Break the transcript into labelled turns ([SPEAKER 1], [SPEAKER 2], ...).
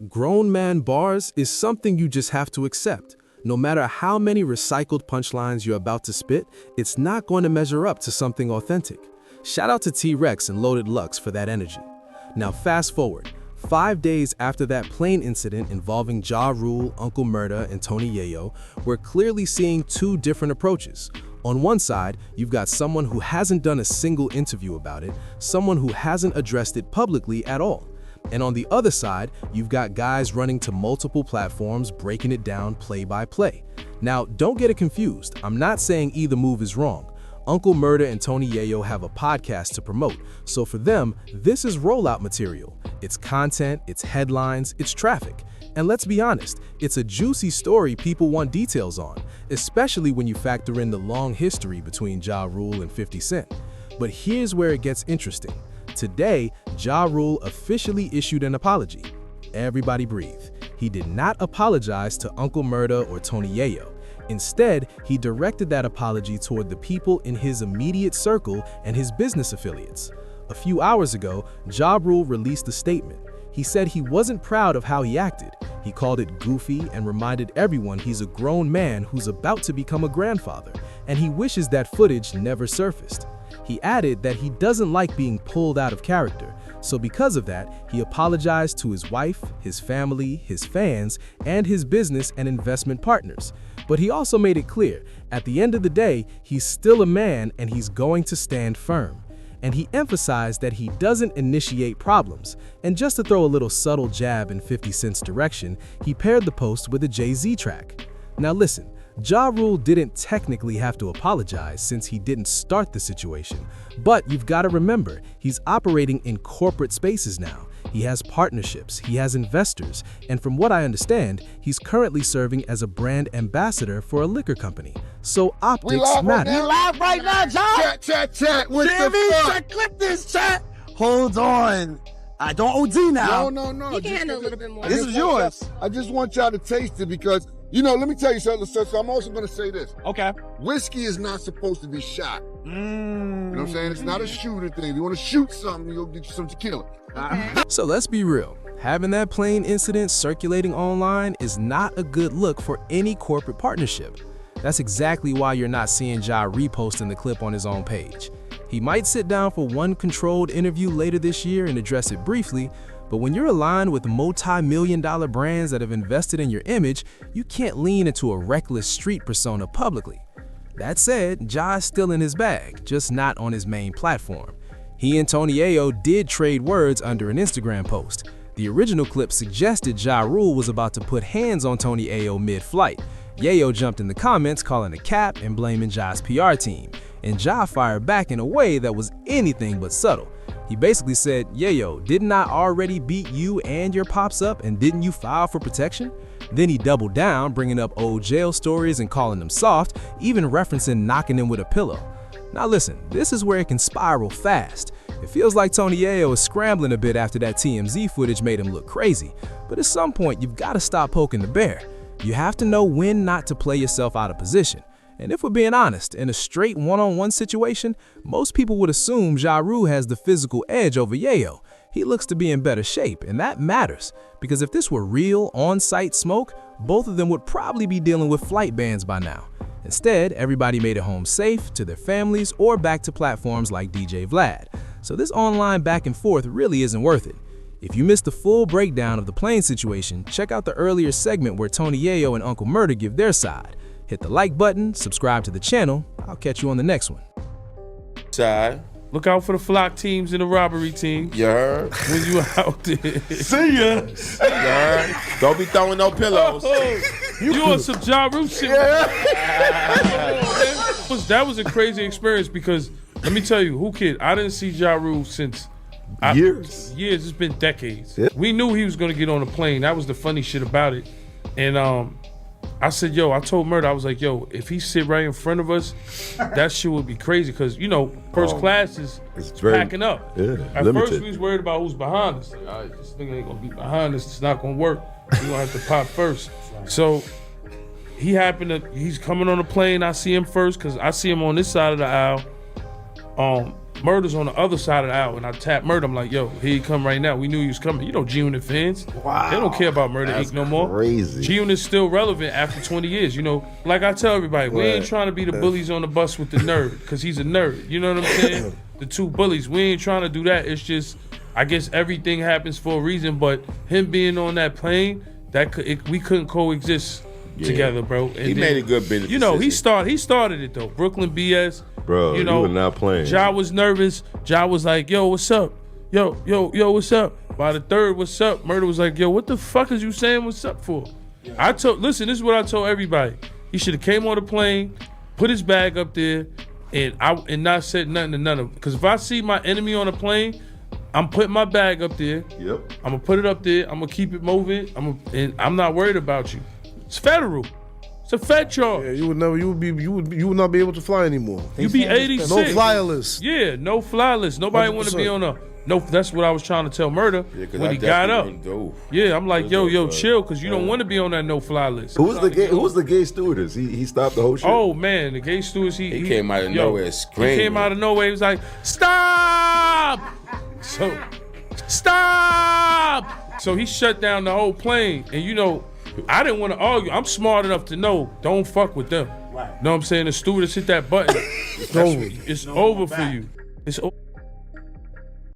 [SPEAKER 1] Grown man bars is something you just have to accept. No matter how many recycled punchlines you're about to spit, it's not going to measure up to something authentic. Shout out to T-Rex and Loaded Lux for that energy. Now fast forward, 5 days after that plane incident involving Ja Rule, Uncle Murda, and Tony Yayo, we're clearly seeing two different approaches. On one side, you've got someone who hasn't done a single interview about it, someone who hasn't addressed it publicly at all. And on the other side, you've got guys running to multiple platforms, breaking it down play by play. Now, don't get it confused. I'm not saying either move is wrong. Uncle Murda and Tony Yayo have a podcast to promote, so for them, this is rollout material. It's content, it's headlines, it's traffic. And let's be honest, it's a juicy story people want details on, especially when you factor in the long history between Ja Rule and 50 Cent. But here's where it gets interesting. Today, Ja Rule officially issued an apology. Everybody breathe. He did not apologize to Uncle Murda or Tony Yayo. Instead, he directed that apology toward the people in his immediate circle and his business affiliates. A few hours ago, Ja Rule released a statement. He said he wasn't proud of how he acted. He called it goofy and reminded everyone he's a grown man who's about to become a grandfather, and he wishes that footage never surfaced. He added that he doesn't like being pulled out of character, so because of that, he apologized to his wife, his family, his fans, and his business and investment partners. But he also made it clear, at the end of the day, he's still a man and he's going to stand firm. And he emphasized that he doesn't initiate problems. And just to throw a little subtle jab in 50 Cent's direction, he paired the post with a Jay-Z track. Now listen, Ja Rule didn't technically have to apologize since he didn't start the situation. But you've got to remember, he's operating in corporate spaces now. He has partnerships, he has investors, and from what I understand, he's currently serving as a brand ambassador for a liquor company. So optics matter.
[SPEAKER 2] We live right now, John!
[SPEAKER 3] Chat, what the fuck?
[SPEAKER 2] Clip this, chat! Hold on. I don't OD now.
[SPEAKER 3] No.
[SPEAKER 4] You can handle a little bit more.
[SPEAKER 2] This is yours.
[SPEAKER 3] I just want y'all to taste it because, let me tell you something, so I'm also going to say this.
[SPEAKER 2] Okay.
[SPEAKER 3] Whiskey is not supposed to be shot. You know what I'm saying? It's not a shooter thing. If you want to shoot something, you'll get you some tequila.
[SPEAKER 1] So let's be real. Having that plane incident circulating online is not a good look for any corporate partnership. That's exactly why you're not seeing Ja reposting the clip on his own page. He might sit down for one controlled interview later this year and address it briefly, but when you're aligned with multi-million-dollar brands that have invested in your image, you can't lean into a reckless street persona publicly. That said, Ja is still in his bag, just not on his main platform. He and Tony Yayo did trade words under an Instagram post. The original clip suggested Ja Rule was about to put hands on Tony Yayo mid-flight. Yayo jumped in the comments calling a cap and blaming Ja's PR team, and Ja fired back in a way that was anything but subtle. He basically said, Yayo, didn't I already beat you and your pops up and didn't you file for protection? Then he doubled down, bringing up old jail stories and calling them soft, even referencing knocking him with a pillow. Now listen, this is where it can spiral fast. It feels like Tony Yayo is scrambling a bit after that TMZ footage made him look crazy, but at some point you've got to stop poking the bear. You have to know when not to play yourself out of position. And if we're being honest, in a straight one-on-one situation, most people would assume Ja Rule has the physical edge over Yayo. He looks to be in better shape, and that matters, because if this were real, on-site smoke, both of them would probably be dealing with flight bans by now. Instead, everybody made it home safe, to their families, or back to platforms like DJ Vlad. So this online back and forth really isn't worth it. If you missed the full breakdown of the plane situation, check out the earlier segment where Tony Yayo and Uncle Murda give their side. Hit the like button, subscribe to the channel. I'll catch you on the next one.
[SPEAKER 5] Side. Look out for the flock teams and the robbery teams.
[SPEAKER 3] You heard?
[SPEAKER 5] When you out there.
[SPEAKER 2] See ya.
[SPEAKER 3] You heard? Don't be throwing no pillows.
[SPEAKER 5] You on some Ja Rule shit. That was a crazy experience because, let me tell you, I didn't see Ja Rule since
[SPEAKER 2] Years.
[SPEAKER 5] It's been decades.
[SPEAKER 2] Yeah.
[SPEAKER 5] We knew he was gonna get on a plane. That was the funny shit about it. And I said, I told Murda, I was like, if he sit right in front of us, that shit would be crazy because, first class is packing up.
[SPEAKER 2] Yeah,
[SPEAKER 5] At
[SPEAKER 2] limited.
[SPEAKER 5] first, we was worried about who's behind us. Like, all right, this nigga ain't gonna be behind us. It's not gonna work. We're gonna have to pop first. So he's coming on the plane. I see him first because I see him on this side of the aisle. Murder's on the other side of the aisle, and I tapped Murder. I'm like, yo, here he come right now. We knew he was coming. You know G-Unit fans.
[SPEAKER 2] Wow.
[SPEAKER 5] They don't care about Murder
[SPEAKER 4] That's
[SPEAKER 5] Inc. no more.
[SPEAKER 4] crazy.
[SPEAKER 5] G-Unit's still relevant after 20 years. You know, like I tell everybody, we ain't trying to be the bullies on the bus with the nerd, because he's a nerd. You know what I'm saying? The two bullies. We ain't trying to do that. It's just, I guess everything happens for a reason, but him being on that plane, we couldn't coexist together, bro. And
[SPEAKER 4] He made a good business
[SPEAKER 5] You know, he
[SPEAKER 4] decision.
[SPEAKER 5] started it though. Brooklyn BS.
[SPEAKER 4] Bro,
[SPEAKER 5] you know,
[SPEAKER 4] were not playing.
[SPEAKER 5] Ja was nervous. Ja was like, yo, what's up? Yo, what's up? By the third, what's up? Murder was like, yo, what the fuck is you saying what's up for? Listen, this is what I told everybody. He should have came on the plane, put his bag up there, and not said nothing to none of them. Because if I see my enemy on a plane, I'm putting my bag up there.
[SPEAKER 4] Yep.
[SPEAKER 5] I'm gonna put it up there. I'm gonna keep it moving. And I'm not worried about you. It's federal. It's a fed charge.
[SPEAKER 6] Yeah, you would not be able to fly anymore.
[SPEAKER 5] You be 86.
[SPEAKER 6] No flyer list.
[SPEAKER 5] Yeah, no fly list. Nobody want to be
[SPEAKER 6] 100%.
[SPEAKER 5] on a. No, that's what I was trying to tell Murder when he got up. Yeah, I'm like, yo, chill, because you don't want to be on that no fly list.
[SPEAKER 4] Who was the gay stewardess? He stopped the whole shit.
[SPEAKER 5] Oh man, the gay stewardess. He
[SPEAKER 7] came out of nowhere screaming.
[SPEAKER 5] He came out of nowhere. He was like, stop! So, stop! So he shut down the whole plane, and you know, I didn't want to argue. I'm smart enough to know, don't fuck with them. Right. Know what I'm saying? The stewardess hit that button. It's over for you. It's over.